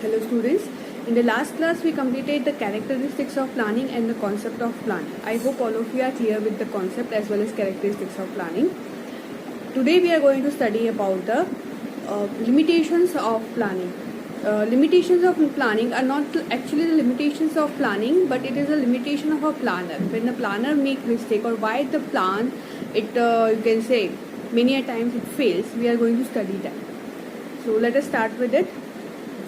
Hello students, in the last class we completed the characteristics of planning and the concept of planning. I hope all of you are clear with the concept as well as characteristics of planning. Today we are going to study about the limitations of planning. Limitations of planning are not actually the limitations of planning, but it is a limitation of a planner. When the planner make mistake or why the plan, you can say many a times it fails, we are going to study that. So let us start with it.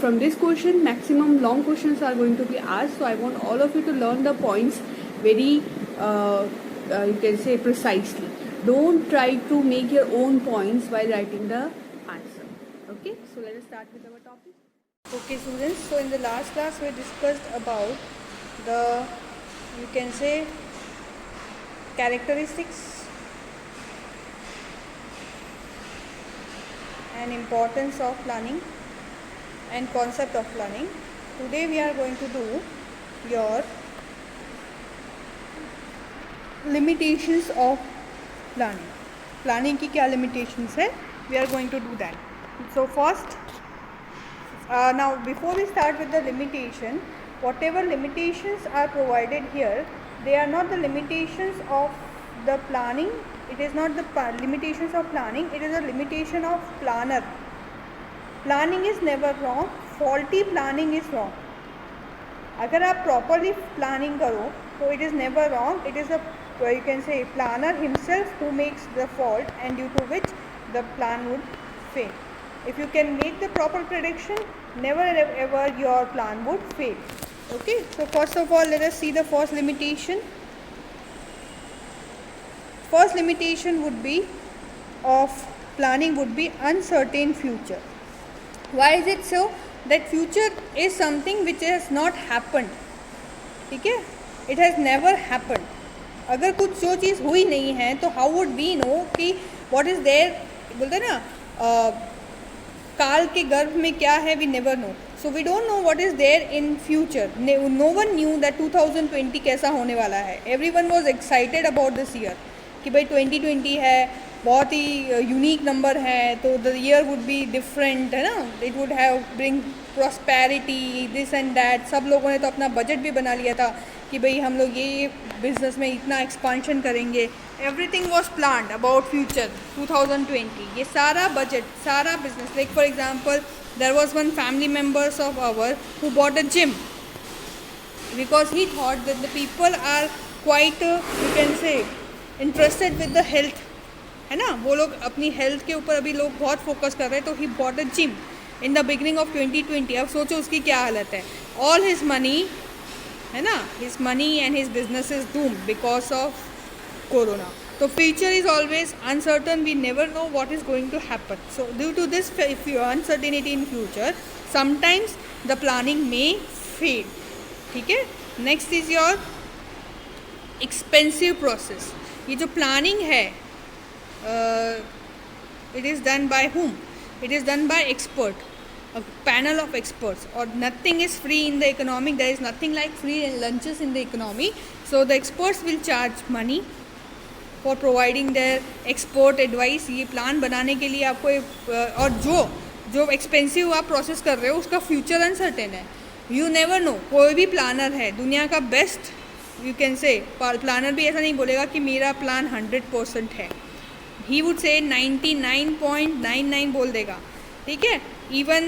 From this question, maximum long questions are going to be asked. So I want all of you to learn the points very, you can say precisely. Don't try to make your own points while writing the answer. Okay, so let us start with our topic. Okay students, so in the last class we discussed about the, you can say, characteristics and importance of planning and concept of planning. Today we are going to do your limitations of planning. Planning की क्या limitations है? We are going to do that. So first, now before we start with the limitation, whatever limitations are provided here, they are not the limitations of the planning. It is not the limitations of planning. It is a limitation of planner. Planning is never wrong. Faulty planning is wrong. अगर आप properly planning करो तो it is never wrong. It is a, you can say, planner himself who makes the fault and due to which the plan would fail. If you can make the proper prediction, never ever your plan would fail. Okay, so first of all let us see the first limitation. First limitation would be of planning would be uncertain future. Why is it so? That future is something which has not happened. ठीक है, it has never happened. अगर कुछ जो चीज़ हुई नहीं है तो how would we know कि what is there, बोलते हैं ना काल के गर्भ में क्या है, we never know. So we don't know what is there in future. No one knew that 2020 कैसा होने वाला है. Everyone was excited about this year कि भाई 2020 है, बहुत ही यूनिक नंबर है, तो the year would be different, है ना, it would have bring prosperity, this and that. सब लोगों ने तो अपना बजट भी बना लिया था कि भाई हम लोग ये बिजनेस में इतना एक्सपांशन करेंगे. Everything was planned about future 2020. ये सारा बजट, सारा business. Like for example, there was one family members of our who bought a gym because he thought that the people are quite, you can say, interested with the health, है ना, वो लोग अपनी health के ऊपर अभी लोग बहुत फोकस कर रहे हैं. तो he bought a gym in the beginning of 2020. अब सोचो उसकी क्या हालत है. ऑल हिज मनी, है ना, his money and his business is doom because of corona. तो future is always uncertain. We never know what is going to happen. So due to this uncertainty in future sometimes the planning may fail. ठीक है. Next is your expensive process. ये जो planning है, it is done by whom? It is done by expert, a panel of experts. Or nothing is free in the economy. There is nothing like free lunches in the economy. So the experts will charge money for providing their expert advice. ये plan बनाने के लिए आपको और जो expensive आप process कर रहे हो उसका फ्यूचर अनसर्टेन है. You never know. कोई भी प्लानर है दुनिया का best, you can say, planner भी ऐसा नहीं बोलेगा कि मेरा प्लान 100% है. ही वुड से 99.99 बोल देगा. ठीक है. इवन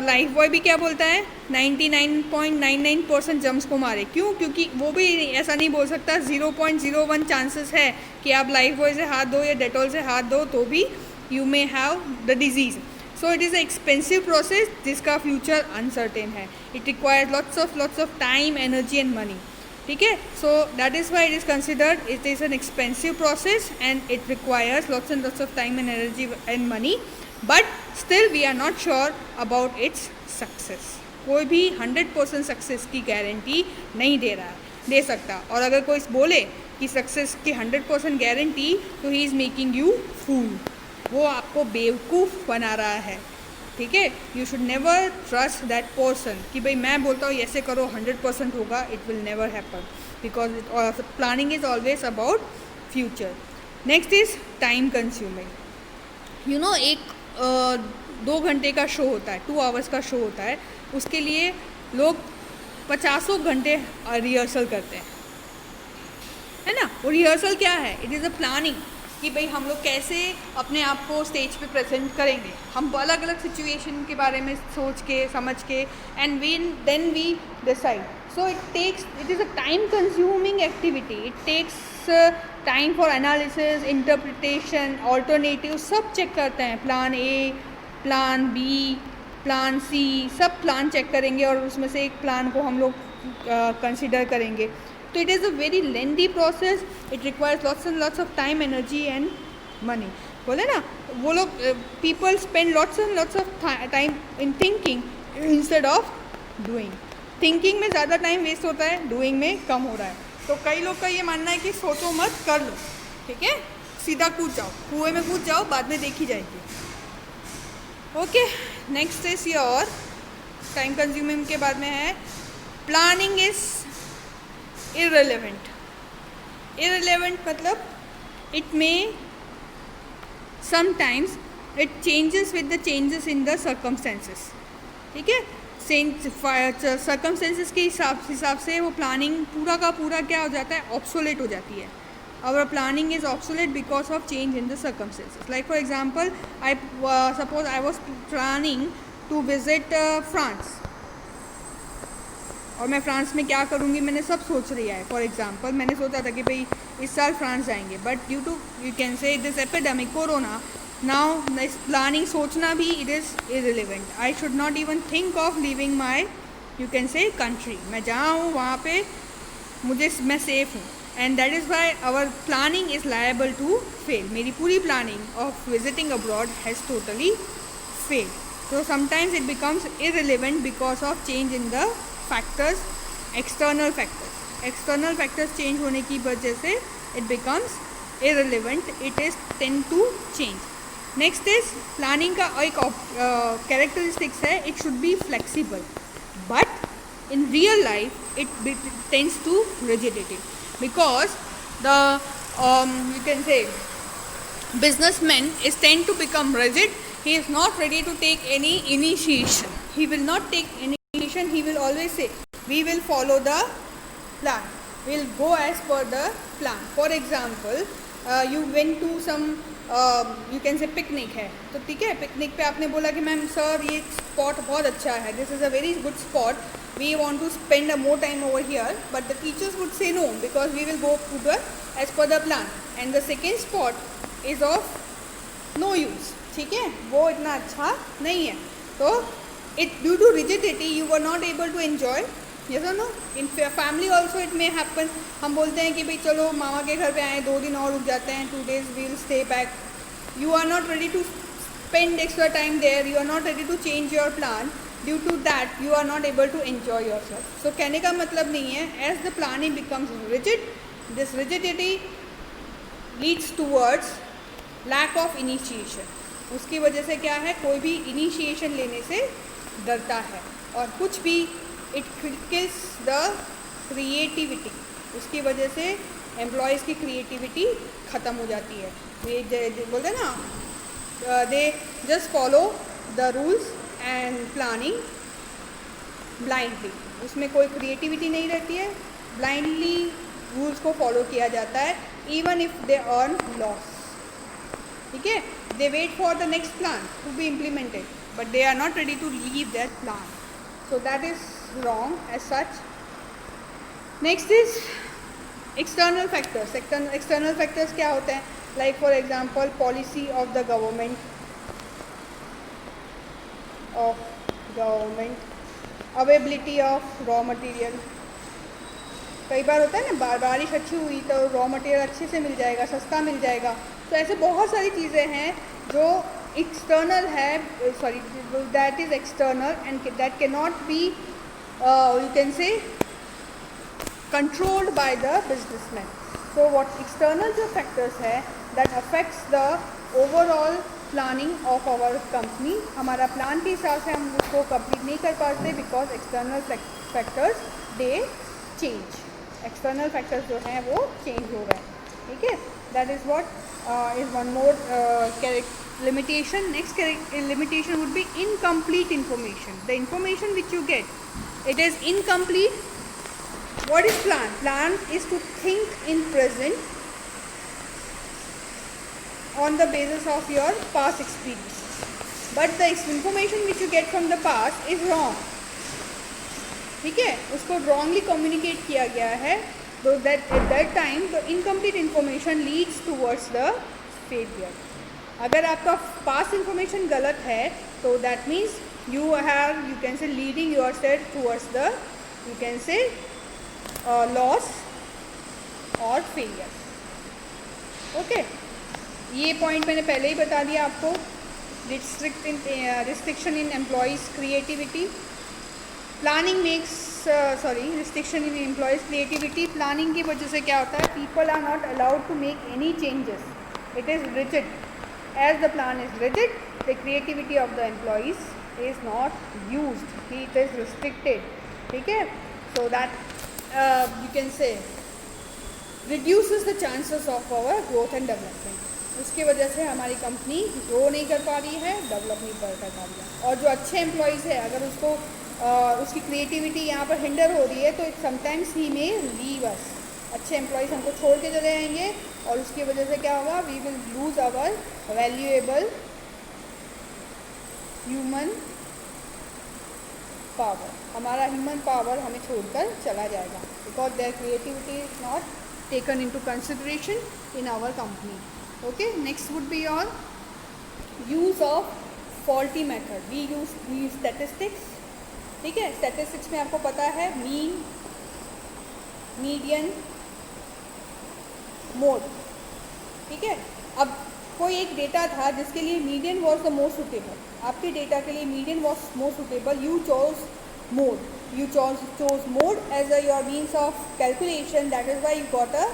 लाइफ बॉय भी क्या बोलता है, 99.99% जम्स को मारे. क्यों? क्योंकि वो भी ऐसा नहीं बोल सकता 0.01 चांसेस है कि आप लाइफ बॉय से हाथ दो या डेटॉल से हाथ दो तो भी you may have the disease. So it is a expensive process जिसका फ्यूचर अनसर्टेन है. It requires lots of time, energy and money. ठीक है. So that is why it is considered it is an expensive process and it requires lots of time and energy and money. But still we are not sure about its success. कोई भी 100% success की guarantee नहीं दे सकता. और अगर कोई बोले कि सक्सेस की 100% गारंटी, तो he is making you fool. वो आपको बेवकूफ़ बना रहा है. ठीक है. You should never trust that person कि भाई मैं बोलता हूँ ऐसे करो 100% होगा. It will never happen because planning is always about future. Next is time consuming. You know, एक 2 घंटे का शो होता है, 2 आवर्स का शो होता है, उसके लिए लोग 50 घंटे रिहर्सल करते हैं, है ना। वो रिहर्सल क्या है? इट इज़ अ प्लानिंग कि भाई हम लोग कैसे अपने आप को स्टेज पे प्रेजेंट करेंगे, हम अलग अलग सिचुएशन के बारे में सोच के समझ के, and then we decide. So it is a time consuming activity. It takes time for analysis, interpretation, alternative, सब चेक करते हैं. Plan A, plan B, plan C, सब प्लान चेक करेंगे और उसमें से एक प्लान को हम लोग कंसिडर करेंगे. तो it is a very lengthy process. It requires lots and lots of time, energy and money. बोले ना वो लोग, people spend lots and lots of time in thinking instead of doing. Thinking में ज़्यादा टाइम वेस्ट होता है, doing में कम हो रहा है. तो कई लोग का ये मानना है कि सोचो मत, कर लो, ठीक है, सीधा कूद जाओ, कुएं में कूद जाओ, बाद में देखी जाएगी. Okay, next is your time consuming के बाद में है प्लानिंग इज irrelevant. Irrelevant मतलब it may sometimes it changes with the changes in the circumstances. ठीक है, circumstances के हिसाब से वो प्लानिंग पूरा का पूरा क्या हो जाता है, obsolete हो जाती है. Our planning is obsolete because of change in the circumstances. Like for example, suppose I was planning to visit France. और मैं फ्रांस में क्या करूँगी मैंने सब सोच लिया है. फॉर एग्जांपल मैंने सोचा था कि भाई इस साल फ्रांस जाएंगे, but due to you can say this epidemic corona, now this planning सोचना भी it is irrelevant. I should not even think of leaving my you can say country. मैं जहाँ हूँ वहाँ पे मैं सेफ़ हूँ, and that is why our planning is liable to fail. मेरी पूरी planning of visiting abroad has totally fail. So sometimes it becomes irrelevant because of change in the factors, external factors change होने की वजह से it becomes irrelevant. It is tend to change. Next is planning का एक characteristics है, it should be flexible, but in real life it tends to rigidity because the you can say businessman is tend to become rigid. He is not ready to take any initiation. He will not take any initiation. He will always say we will follow the plan, we will go as per the plan. For example, you went to some you can say picnic है, तो ठीक है, picnic पे आपने बोला कि ma'am sir ये spot बहुत अच्छा है, this is a very good spot, we want to spend a more time over here, but the teachers would say no because we will go to the as per the plan, and the second spot is of no use. ठीक है, वो इतना अच्छा नहीं है, तो it due to rigidity you were not able to enjoy. Yes or no? In family also it may happen. हम बोलते हैं कि भाई चलो मामा के घर पे आए, 2 दिन और रुक जाते हैं, 2 days we will stay back. You are not ready to spend extra time there. You are not ready to change your plan. Due to that you are not able to enjoy yourself. So कहने का मतलब नहीं है, as the planning becomes rigid, this rigidity leads towards lack of initiation. उसकी वजह से क्या है, कोई भी initiation लेने से डरता है, और कुछ भी इट kills द क्रिएटिविटी. उसकी वजह से एम्प्लॉयज़ की क्रिएटिविटी ख़त्म हो जाती है. ये बोलते ना, they just follow the rules and planning blindly. उसमें कोई क्रिएटिविटी नहीं रहती है, ब्लाइंडली रूल्स को फॉलो किया जाता है, even if they earn loss. ठीक है, they wait for the next plan to be implemented, but they are not ready to leave that plan. So that is wrong as such. Next is external factors. External factors क्या होते हैं? Like for example, policy of the government, availability of raw material. कई बार होता है ना, बारिश अच्छी हुई तो रॉ मटेरियल अच्छे से मिल जाएगा, सस्ता मिल जाएगा. तो ऐसे बहुत सारी चीज़ें हैं जो external है, sorry, that is external and that cannot be you can say controlled by the businessman. So what external जो factors है that affects the overall planning of our company. हमारा प्लान के हिसाब से हम उसको कंप्लीट नहीं कर पाते because external factors they change. External factors जो हैं वो change हो रहे हैं. ठीक है, that is what is one more limitation. Next limitation would be incomplete information. The information which you get, it is incomplete. What is plan? Plan is to think in present on the basis of your past experiences, but the information which you get from the past is wrong. ठीक है, उसको wrongly communicate किया गया है, so that at that time the incomplete information leads towards the failure. अगर आपका past information गलत है तो that means you can say leading yourself towards the, you can say loss or failure. Okay, ये point मैंने पहले ही बता दिया आपको. Restriction in employees creativity. Planning makes restriction in employees creativity. Planning की वजह से क्या होता है, people are not allowed to make any changes. It is rigid. As the plan is rigid, the creativity of the employees is not used. It is restricted. ठीक है, so that you can say reduces the chances of our growth and development. उसकी वजह से हमारी company grow नहीं कर पा रही है, डेवलप नहीं कर पा रही है. और जो अच्छे एम्प्लॉयज़ है, अगर उसको उसकी क्रिएटिविटी यहाँ पर हिंडर हो रही है तो समटाइम्स ही में लीव अस. अच्छे एम्प्लॉयज़ हमको छोड़ के चले जाएंगे और उसकी वजह से क्या होगा, we will lose our valuable human power. हमारा ह्यूमन पावर हमें छोड़कर चला जाएगा, because their creativity is not taken into consideration in our company. Okay, next would be your use of faulty method. We use statistics. ठीक है, statistics में आपको पता है मीन, मीडियन, मोड. ठीक है, अब कोई एक डेटा था जिसके लिए median was the most suitable. आपके डेटा के लिए median was most suitable. You chose mode. You chose mode as your means of calculation. That is why you got a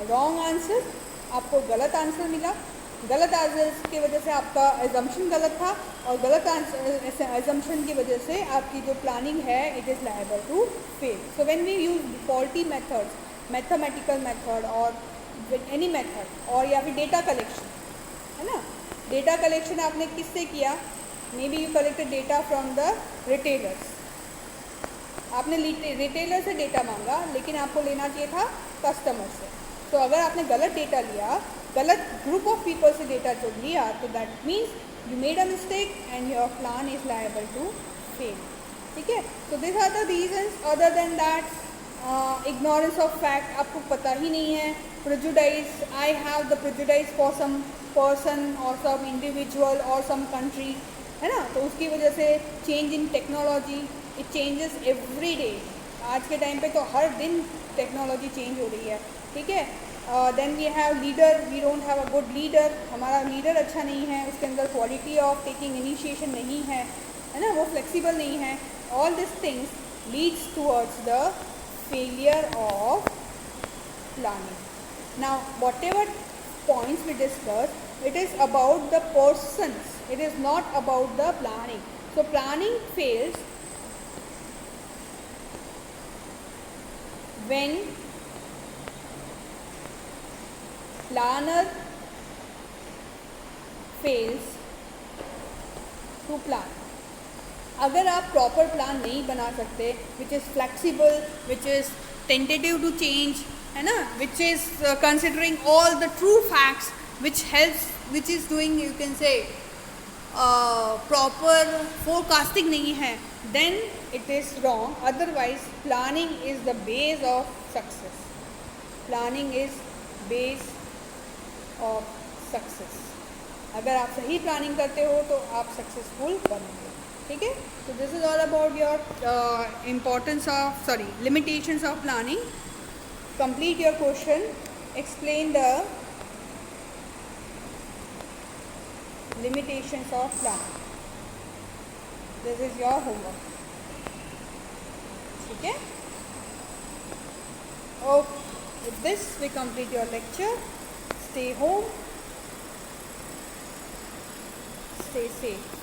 wrong answer. आपको गलत आंसर मिला. गलत आंसर की वजह से आपका एजम्पशन गलत था, और गलत एजम्पशन की वजह से आपकी जो प्लानिंग है it is liable to fail. So when we use faulty methods, mathematical method और एनी मेथड, और या फिर डेटा कलेक्शन, है ना. डेटा कलेक्शन आपने किससे किया? May be you collected data from the retailers. आपने रिटेलर से डेटा मांगा, लेकिन आपको लेना चाहिए था कस्टमर से. तो अगर आपने गलत डेटा लिया, गलत ग्रुप ऑफ पीपल से डेटा जो लिया, तो that means you made a mistake and your plan is liable to fail. ठीक है, तो this are the reasons. Other than that, ignorance of fact, आपको पता ही नहीं है. Prejudice, I have the prejudice for some person और some individual और सम कंट्री, है ना. तो उसकी वजह से change in technology, it changes every day. आज के टाइम पे तो हर दिन टेक्नोलॉजी चेंज हो रही है. ठीक है, then we have leader. We don't have a good leader. हमारा लीडर अच्छा नहीं है, उसके अंदर क्वालिटी ऑफ टेकिंग इनिशिएशन नहीं है, है ना, वो फ्लेक्सिबल नहीं है. All this things leads towards the failure of planning. Now whatever points we discuss, it is about the persons, it is not about the planning. So planning fails when planner fails to plan. अगर आप proper plan नहीं बना सकते, which is flexible, which is tentative to change, है ना, which is considering all the true facts, which helps, which is doing, you can say, proper forecasting नहीं है, then it is wrong. Otherwise planning is the base of success. Planning is base of success. अगर आप सही planning करते हो तो आप successful बनोगे. ठीक है, so this is all about your limitations of planning. Complete your question, explain the limitations of planning. This is your homework. ठीक है, okay, with this we complete your lecture. Stay home, stay safe.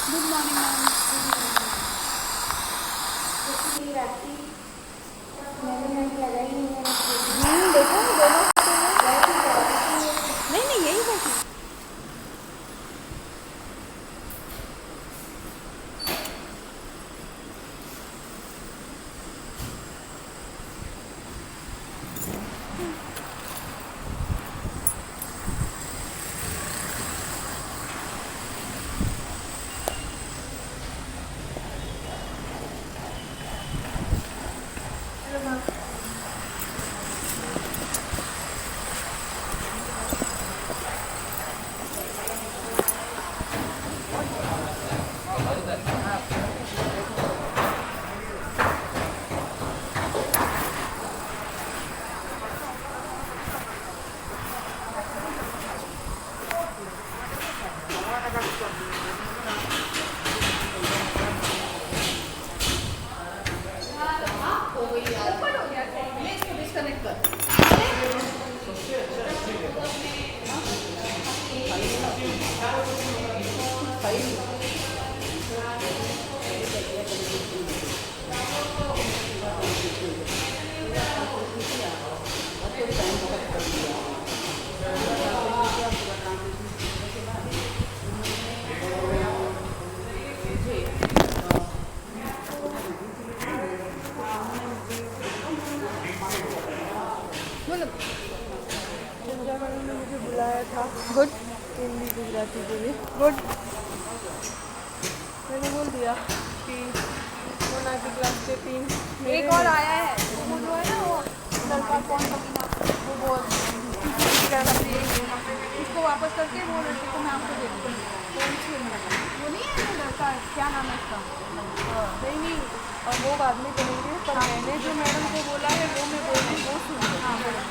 Good morning ma'am. देखो दोनों नहीं नहीं यही बैठी। मुझे बुलाया था। गुड। हिंदी गुजराती के लिए गुड। मैंने बोल दिया कि मोना की क्लास के 3 एक और आया है वो जो है ना वो लड़का कौन कमीना वो बोल उसको वापस करके वो लड़के को मैं आपको देखती हूँ। वो नहीं है वो लड़का क्या नाम है उसका? नहीं और वो बाद में करेंगे पर मैंने जो मैडम को बोला है वो मैं बोल रही वो सुन लो। हाँ बोलो।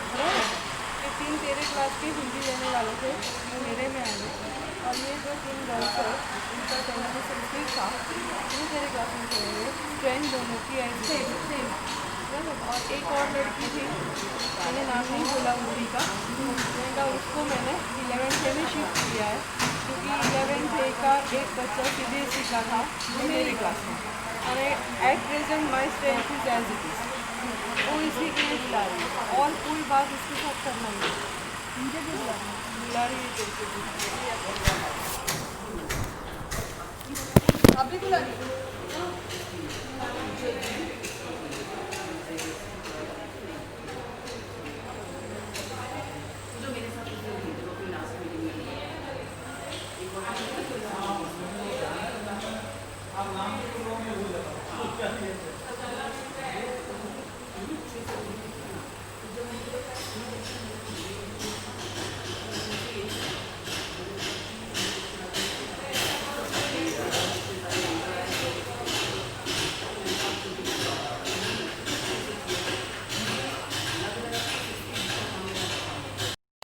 ये 3 तेरे क्लास के हिंदी लेने वाले थे वो मेरे में आ गए और ये जो 3 गर्ल्स है उनका कन्वर्सेशन ठीक था वो तेरे क्लास में करेंगे फ्रेंड दोनों की ऐसे सेम। और एक और लड़की थी मैंने नाम नहीं बोला उसी का मैंने उसको मैंने 11th में शिफ्ट किया है क्योंकि 11th का एक बच्चा CBSE का था वो मेरी क्लास में और at present my strength is as it is वो इसी के लिए बुला रही है और कोई बात इसके साथ करना नहीं मुझे भी बुला रही है अभी बुला रही